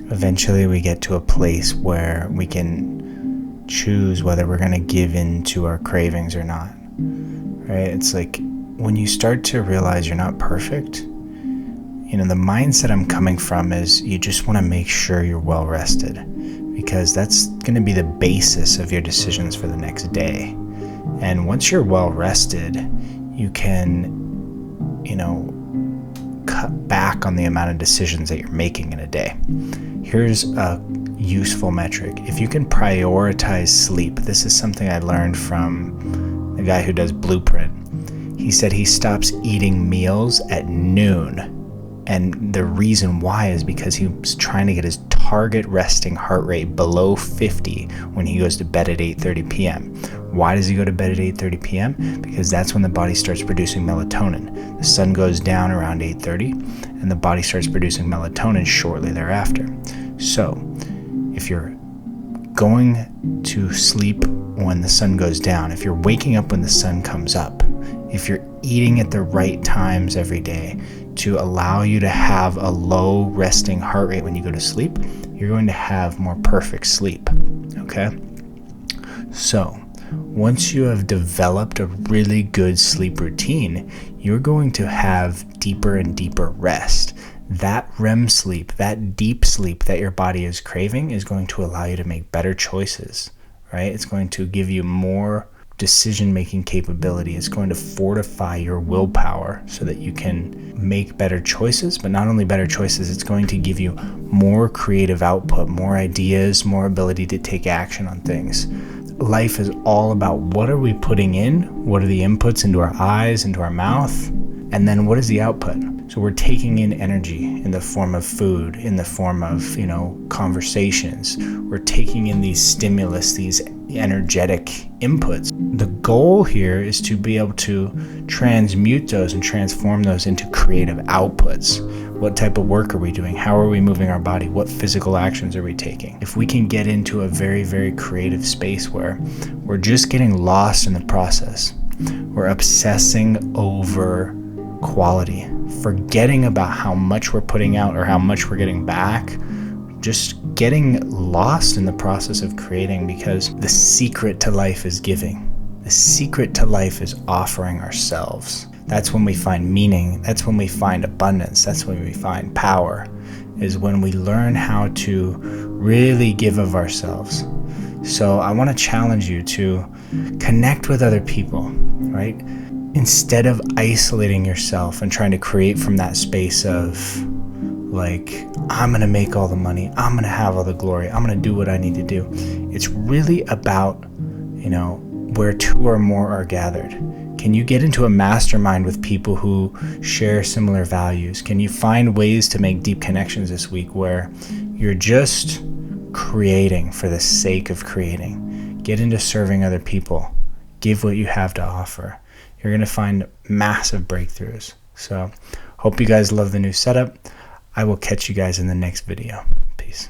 Eventually we get to a place where we can choose whether we're going to give in to our cravings or not, right? It's like when you start to realize you're not perfect, the mindset I'm coming from is you just want to make sure you're well rested, because that's going to be the basis of your decisions for the next day. And once you're well rested, you can, cut back on the amount of decisions that you're making in a day. Here's a useful metric. If you can prioritize sleep, this is something I learned from the guy who does Blueprint. He said he stops eating meals at noon. And the reason why is because he was trying to get his target resting heart rate below 50 when he goes to bed at 8:30 p.m. Why does he go to bed at 8:30 p.m.? Because that's when the body starts producing melatonin. The sun goes down around 8:30 and the body starts producing melatonin shortly thereafter. So if you're going to sleep when the sun goes down, if you're waking up when the sun comes up, if you're eating at the right times every day to allow you to have a low resting heart rate when you go to sleep, you're going to have more perfect sleep, okay? So once you have developed a really good sleep routine, you're going to have deeper and deeper rest. That REM sleep, that deep sleep that your body is craving, is going to allow you to make better choices, right? It's going to give you more decision-making capability. It's going to fortify your willpower so that you can make better choices, but not only better choices, it's going to give you more creative output, more ideas, more ability to take action on things. Life is all about what are we putting in, what are the inputs into our eyes, into our mouth, and then what is the output? So we're taking in energy in the form of food, in the form of, conversations. We're taking in these stimulus, these energetic inputs. The goal here is to be able to transmute those and transform those into creative outputs. What type of work are we doing? How are we moving our body? What physical actions are we taking? If we can get into a very, very creative space where we're just getting lost in the process, we're obsessing over quality, forgetting about how much we're putting out or how much we're getting back, just getting lost in the process of creating, because the secret to life is giving. The secret to life is offering ourselves. That's when we find meaning. That's when we find abundance. That's when we find power, is when we learn how to really give of ourselves. So I want to challenge you to connect with other people, right? Instead of isolating yourself and trying to create from that space of like, I'm going to make all the money, I'm going to have all the glory, I'm going to do what I need to do. It's really about, where two or more are gathered. Can you get into a mastermind with people who share similar values? Can you find ways to make deep connections this week where you're just creating for the sake of creating? Get into serving other people. Give what you have to offer. You're going to find massive breakthroughs. So hope you guys love the new setup. I will catch you guys in the next video. Peace.